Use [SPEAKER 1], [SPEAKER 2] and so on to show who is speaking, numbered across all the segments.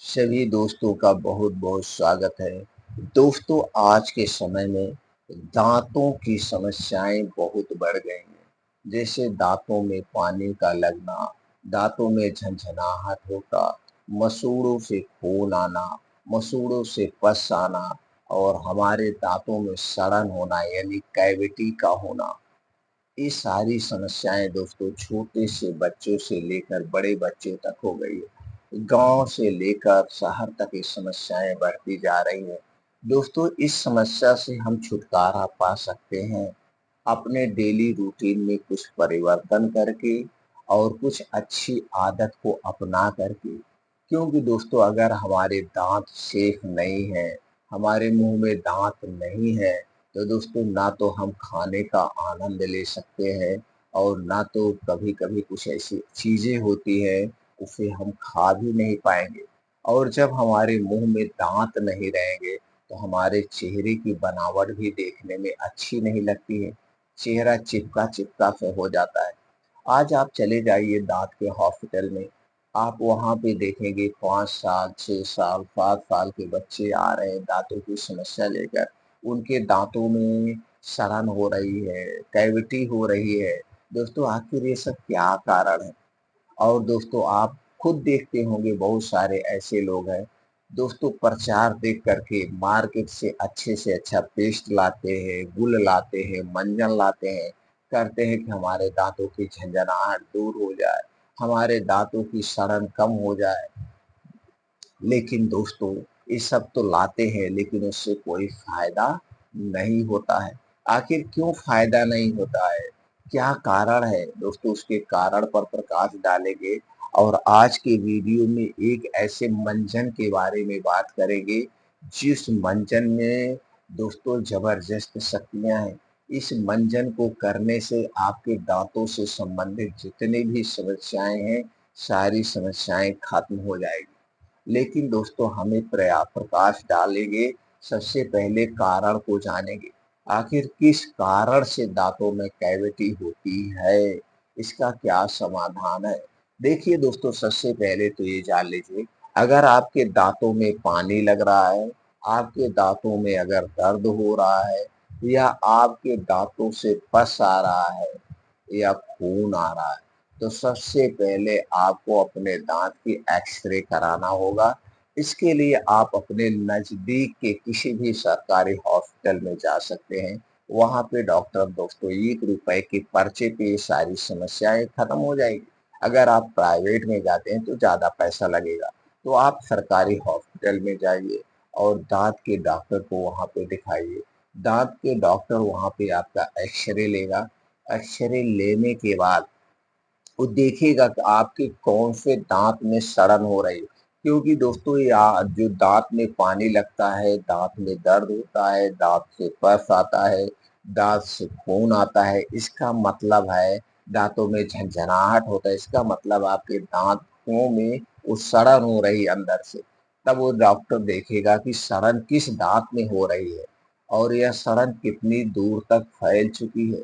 [SPEAKER 1] सभी दोस्तों का बहुत बहुत स्वागत है। दोस्तों, आज के समय में दांतों की समस्याएं बहुत बढ़ गई हैं। जैसे दांतों में पानी का लगना, दांतों में झंझनाहट होता, मसूड़ों से खून आना, मसूड़ों से पस आना और हमारे दांतों में सड़न होना यानी कैविटी का होना। ये सारी समस्याएं दोस्तों छोटे से बच्चों से लेकर बड़े बच्चे तक हो गई है। गांव से लेकर शहर तक ये समस्याएं बढ़ती जा रही हैं। दोस्तों, इस समस्या से हम छुटकारा पा सकते हैं अपने डेली रूटीन में कुछ परिवर्तन करके और कुछ अच्छी आदत को अपना करके। क्योंकि दोस्तों, अगर हमारे दांत सेफ नहीं है, हमारे मुंह में दांत नहीं है, तो दोस्तों ना तो हम खाने का आनंद ले सकते हैं और ना तो कभी कभी कुछ ऐसी चीजें होती है उसे हम खा भी नहीं पाएंगे। और जब हमारे मुंह में दांत नहीं रहेंगे तो हमारे चेहरे की बनावट भी देखने में अच्छी नहीं लगती है। चेहरा चिपका चिपका सा हो जाता है। आज आप चले जाइए दांत के हॉस्पिटल में, आप वहां पे देखेंगे 5 साल 6 साल 7 साल के बच्चे आ रहे हैं दांतों की समस्या लेकर। उनके दांतों में सड़न हो रही है, कैविटी हो रही है। दोस्तों, आखिर ये सब क्या कारण है? और दोस्तों, आप खुद देखते होंगे बहुत सारे ऐसे लोग हैं दोस्तों, प्रचार देख करके मार्केट से अच्छा पेस्ट लाते हैं, गुल लाते हैं, मंजन लाते हैं, करते हैं कि हमारे दांतों की झंझनाहट दूर हो जाए, हमारे दांतों की सड़न कम हो जाए। लेकिन दोस्तों, ये सब तो लाते हैं लेकिन उससे कोई फायदा नहीं होता है। आखिर क्यों फायदा नहीं होता है? क्या कारण है? दोस्तों, उसके कारण पर प्रकाश डालेंगे और आज के वीडियो में एक ऐसे मंजन के बारे में बात करेंगे जिस मंजन में दोस्तों जबरदस्त शक्तियां हैं। इस मंजन को करने से आपके दांतों से संबंधित जितनी भी समस्याएं हैं, सारी समस्याएं खत्म हो जाएगी। लेकिन दोस्तों, हमें प्रकाश डालेंगे, सबसे पहले कारण को जानेंगे। आखिर किस कारण से दांतों में कैविटी होती है, इसका क्या समाधान है? देखिए दोस्तों, सबसे पहले तो ये जान लीजिए, अगर आपके दांतों में पानी लग रहा है, आपके दांतों में अगर दर्द हो रहा है या आपके दांतों से पस आ रहा है या खून आ रहा है, तो सबसे पहले आपको अपने दांत की एक्सरे कराना होगा। इसके लिए आप अपने नज़दीक के किसी भी सरकारी हॉस्पिटल में जा सकते हैं। वहाँ पे डॉक्टर दोस्तों ₹1 के पर्चे पे ये सारी समस्याएँ खत्म हो जाएगी। अगर आप प्राइवेट में जाते हैं तो ज़्यादा पैसा लगेगा, तो आप सरकारी हॉस्पिटल में जाइए और दाँत के डॉक्टर को वहाँ पे दिखाइए। दाँत के डॉक्टर वहाँ पे आपका एक्स-रे लेगा। एक्स-रे लेने के बाद वो देखेगा कि आपके कौन से दांत में सड़न हो रही है। क्योंकि दोस्तों, या जो दांत में पानी लगता है, दांत में दर्द होता है, दांत से पस आता है, दांत से खून आता है, इसका मतलब है दांतों में झंझनाहट होता है, इसका मतलब आपके दांतों में वो सड़न हो रही है अंदर से। तब वो डॉक्टर देखेगा कि सड़न किस दांत में हो रही है और यह सड़न कितनी दूर तक फैल चुकी है।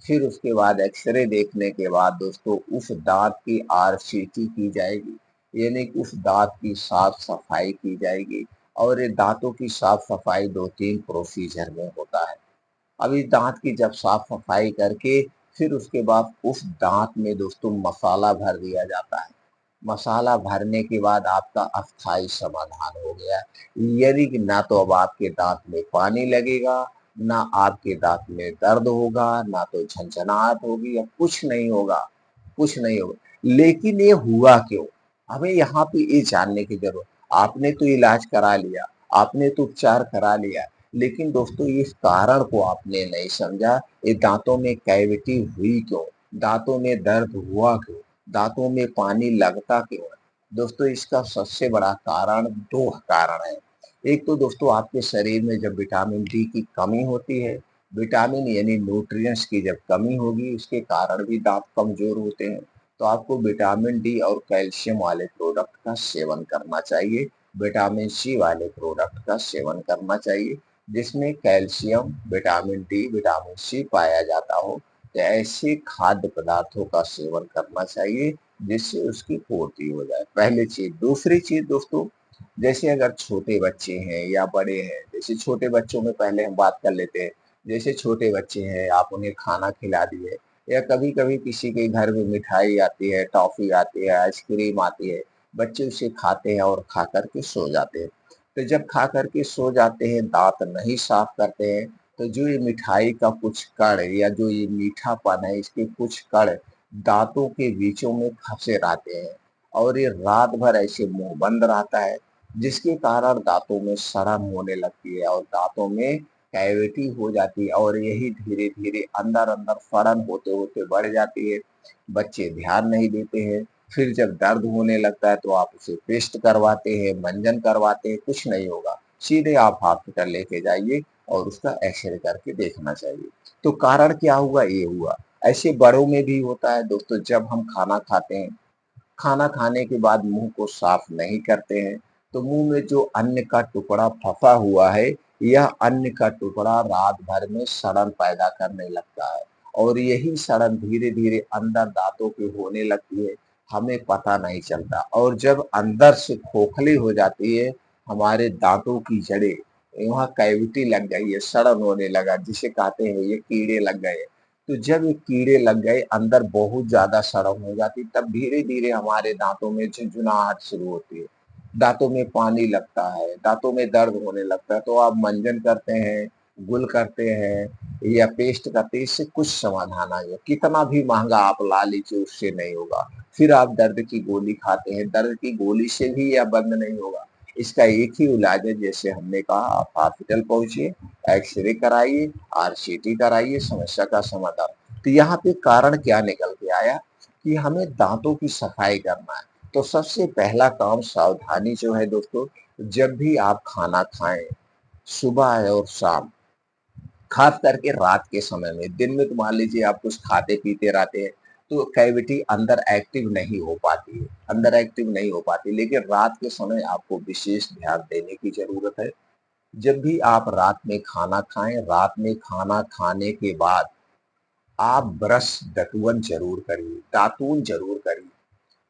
[SPEAKER 1] फिर उसके बाद एक्स-रे देखने के बाद दोस्तों उस दांत की आरसीटी की जाएगी, यानी कि उस दांत की साफ सफाई की जाएगी। और ये दांतों की साफ सफाई 2-3 प्रोसीजर में होता है। अब इस दांत की जब साफ सफाई करके फिर उसके बाद उस दांत में दोस्तों मसाला भर दिया जाता है। मसाला भरने के बाद आपका अस्थाई समाधान हो गया। यानी कि ना तो अब आपके दांत में पानी लगेगा, ना आपके दांत में दर्द होगा, ना तो झंझनाहट होगी या कुछ नहीं होगा, कुछ नहीं होगा। लेकिन ये हुआ क्यों? हमें यहाँ पे ये जानने की जरूरत। आपने तो इलाज करा लिया, आपने तो उपचार करा लिया, लेकिन दोस्तों इस कारण को आपने नहीं समझा। ये दांतों में कैविटी हुई क्यों? दांतों में दर्द हुआ क्यों? दांतों में पानी लगता क्यों है? दोस्तों, इसका सबसे बड़ा कारण 2 कारण है। एक तो दोस्तों आपके शरीर में जब विटामिन डी की कमी होती है, विटामिन यानी न्यूट्रिएंट्स की जब कमी होगी उसके कारण भी दांत कमजोर होते हैं। तो आपको विटामिन डी और कैल्शियम वाले प्रोडक्ट का सेवन करना चाहिए। विटामिन सी वाले प्रोडक्ट का सेवन करना चाहिए जिसमें calcium, vitamin D, vitamin C पाया जाता हो। तो ऐसे खाद्य पदार्थों का सेवन करना चाहिए जिससे उसकी पूर्ति हो जाए, पहली चीज। दूसरी चीज दोस्तों, जैसे अगर छोटे बच्चे हैं या बड़े हैं, जैसे छोटे बच्चों में पहले हम बात कर लेते हैं। जैसे छोटे बच्चे हैं, आप उन्हें खाना खिला दिए, या कभी कभी किसी के घर में मिठाई आती है, टॉफी आती है, आइसक्रीम आती है, बच्चे उसे खाते हैं और खा करके सो जाते हैं। तो जब खा करके सो जाते हैं, दांत नहीं साफ करते हैं, तो जो ये मिठाई का कुछ कण या जो ये मीठापन है, इसके कुछ कण दांतों के बीचों में फंसे रहते हैं, और ये रात भर ऐसे मुंह बंद रहता है, जिसके कारण दांतों में सड़न होने लगती है और दांतों में कैविटी हो जाती है, और यही धीरे धीरे अंदर अंदर सड़न होते होते बढ़ जाती है। बच्चे ध्यान नहीं देते हैं। फिर जब दर्द होने लगता है तो आप उसे पेस्ट करवाते हैं, मंजन करवाते हैं, कुछ नहीं होगा। सीधे आप हॉस्पिटल लेके जाइए और उसका एक्सरे करके देखना चाहिए। तो कारण क्या हुआ? ये हुआ। ऐसे बड़ों में भी होता है दोस्तों, जब हम खाना खाते हैं, खाना खाने के बाद मुंह को साफ नहीं करते हैं, तो मुंह में जो अन्न का टुकड़ा फंसा हुआ है, यह अन्न का टुकड़ा रात भर में सड़न पैदा करने लगता है, और यही सड़न धीरे धीरे अंदर दांतों पे होने लगती है, हमें पता नहीं चलता। और जब अंदर से खोखली हो जाती है हमारे दांतों की जड़ें, वहाँ कैविटी लग गई है, सड़न होने लगा, जिसे कहते हैं ये कीड़े लग गए। तो जब ये कीड़े लग गए, अंदर बहुत ज्यादा सड़न हो जाती, तब धीरे धीरे हमारे दांतों में झुनझुनाहट शुरू होती है, दांतों में पानी लगता है, दांतों में दर्द होने लगता है। तो आप मंजन करते हैं, गुल करते हैं या पेस्ट करते हैं, इससे कुछ समाधान आएगा। कितना भी महंगा आप ला लीजिए, उससे नहीं होगा। फिर आप दर्द की गोली खाते हैं, दर्द की गोली से भी यह बंद नहीं होगा। इसका एक ही इलाज है, जैसे हमने कहा, आप हॉस्पिटल पहुंचिए, एक्सरे कराइए, आरसीटी कराइए, समस्या का समाधान। तो यहाँ पे कारण क्या निकल के आया कि हमें दांतों की सफाई करना है। तो सबसे पहला काम सावधानी जो है दोस्तों, जब भी आप खाना खाएं, सुबह और शाम, खास करके रात के समय में, दिन में तो मान लीजिए आप कुछ खाते पीते रहते हैं, तो कैविटी अंदर एक्टिव नहीं हो पाती है, अंदर एक्टिव नहीं हो पाती, लेकिन रात के समय आपको विशेष ध्यान देने की जरूरत है। जब भी आप रात में खाना खाएं, रात में खाना खाने के बाद आप ब्रश दतुवन जरूर करिए, दातून जरूर करिए।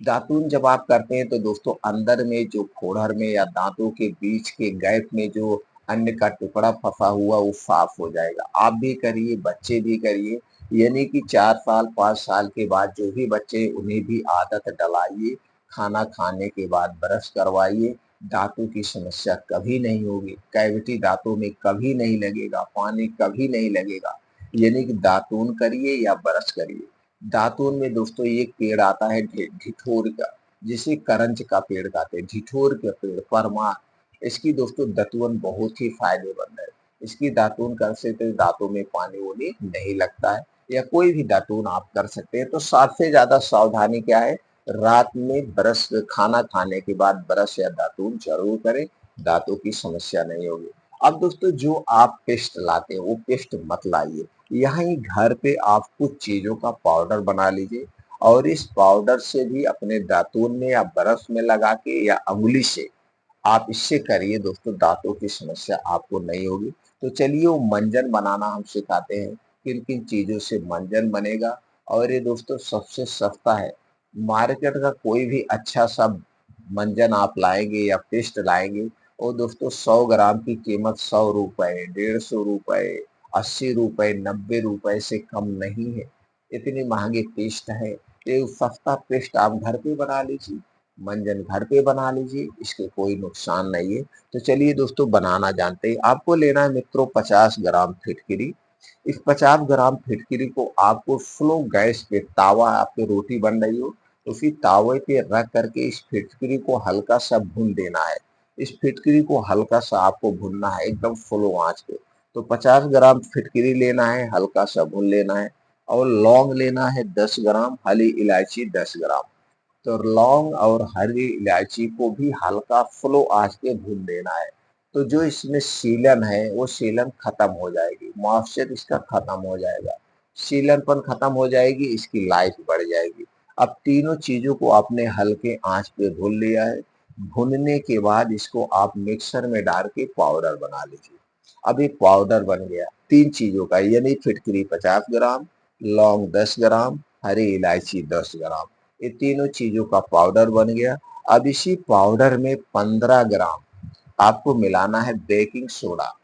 [SPEAKER 1] दातून जब आप करते हैं तो दोस्तों, अंदर में जो फोड़हर में या दांतों के बीच के गैप में जो अन्न का टुकड़ा फंसा हुआ, वो साफ हो जाएगा। आप भी करिए, बच्चे भी करिए। यानी कि 4 साल 5 साल के बाद जो भी बच्चे, उन्हें भी आदत डलाइए, खाना खाने के बाद ब्रश करवाइए। दांतों की समस्या कभी नहीं होगी, कैविटी दांतों में कभी नहीं लगेगा, पानी कभी नहीं लगेगा। यानी कि दातून करिए या ब्रश करिए। दातून में दोस्तों एक पेड़ आता है ढिठोर का, जिसे करंज का पेड़ कहते हैं, ढिठोर का पेड़ परमार। इसकी दोस्तों दतुवन बहुत ही फायदेमंद है। इसकी दातून कर से तो दांतों में पानी वानी नहीं लगता है, या कोई भी दातून आप कर सकते हैं। तो सबसे ज्यादा सावधानी क्या है? रात में ब्रश, खाना खाने के बाद ब्रश या दातून जरूर करें, दांतों की समस्या नहीं होगी। अब दोस्तों, जो आप पेस्ट लाते हैं वो पेस्ट मत लाइए। यहीं घर पे आप कुछ चीजों का पाउडर बना लीजिए, और इस पाउडर से भी अपने दातून में या ब्रश में लगा के या अंगुली से आप इससे करिए दोस्तों, दांतों की समस्या आपको नहीं होगी। तो चलिए, वो मंजन बनाना हम सिखाते हैं, किन किन चीजों से मंजन बनेगा। और ये दोस्तों सबसे सस्ता है। मार्केट का कोई भी अच्छा सा मंजन आप लाएंगे या पेस्ट लाएंगे, वो दोस्तों 100 ग्राम की कीमत 100 रुपए, 150 रुपए, 80 रुपए, 90 रुपए से कम नहीं है। इतनी महंगी पेस्ट है। ये सस्ता पेस्ट आप घर पे बना लीजिए, मंजन घर पे बना लीजिए, इसके कोई नुकसान नहीं है। तो चलिए दोस्तों, बनाना जानते हैं। आपको लेना है मित्रों 50 ग्राम फिटकिरी। इस 50 ग्राम फिटकिरी को आपको स्लो गैस पे, तावा आपके रोटी बन रही हो, उसी तावे पे रख करके इस फिटकिरी को हल्का सा भून देना है। इस फिटकिरी को हल्का सा आपको भूनना है, एकदम स्लो आंच पे। तो 50 ग्राम फिटकिरी लेना है, हल्का सा भून लेना है। और लौंग लेना है 10 ग्राम, हरी इलायची 10 ग्राम। तो लौंग और हरी इलायची को भी हल्का स्लो आंच पे भून देना है। तो जो इसमें सीलन है, वो सीलन खत्म हो जाएगी, मॉइस्चर इसका खत्म हो जाएगा, सीलनपन खत्म हो जाएगी, इसकी लाइफ बढ़ जाएगी। अब तीनों चीजों को आपने हल्के आंच पे भून लिया है। भूनने के बाद इसको आप मिक्सर में डाल के पाउडर बना लीजिए। अब एक पाउडर बन गया तीन चीजों का, यानी फिटकरी 50 ग्राम, लौंग 10 ग्राम, हरी इलायची 10 ग्राम। ये तीनों चीजों का पाउडर बन गया। अब इसी पाउडर में 15 ग्राम आपको मिलाना है बेकिंग सोडा।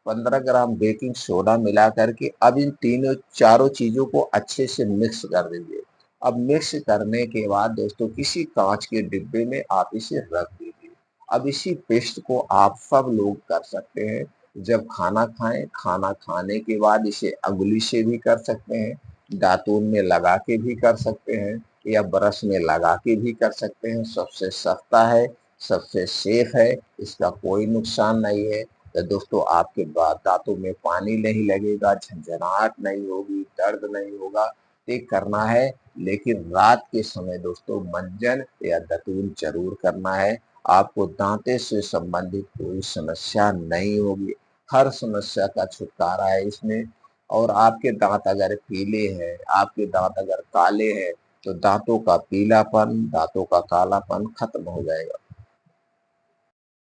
[SPEAKER 1] 15 ग्राम बेकिंग सोडा मिला करके अब इन तीनों चारों चीजों को अच्छे से मिक्स कर दीजिए। अब मिक्स करने के बाद दोस्तों किसी कांच के डिब्बे में आप इसे रख दीजिए। अब इसी पेस्ट को आप सब लोग कर सकते हैं। जब खाना खाएं, खाना खाने के बाद इसे अंगुली से भी कर सकते हैं, दातून में लगा के भी कर सकते हैं, या ब्रश में लगा के भी कर सकते हैं। सबसे सस्ता है, सबसे सेफ है, इसका कोई नुकसान नहीं है। तो दोस्तों आपके दांतों में पानी नहीं लगेगा, झंझनाहट नहीं होगी, दर्द नहीं होगा। ये करना है, लेकिन रात के समय दोस्तों मंजन या दतून जरूर करना है। आपको दांते से संबंधित कोई समस्या नहीं होगी। हर समस्या का छुटकारा है इसमें। और आपके दांत अगर पीले हैं, आपके दांत अगर काले हैं, तो दांतों का पीलापन, दांतों का कालापन खत्म हो जाएगा।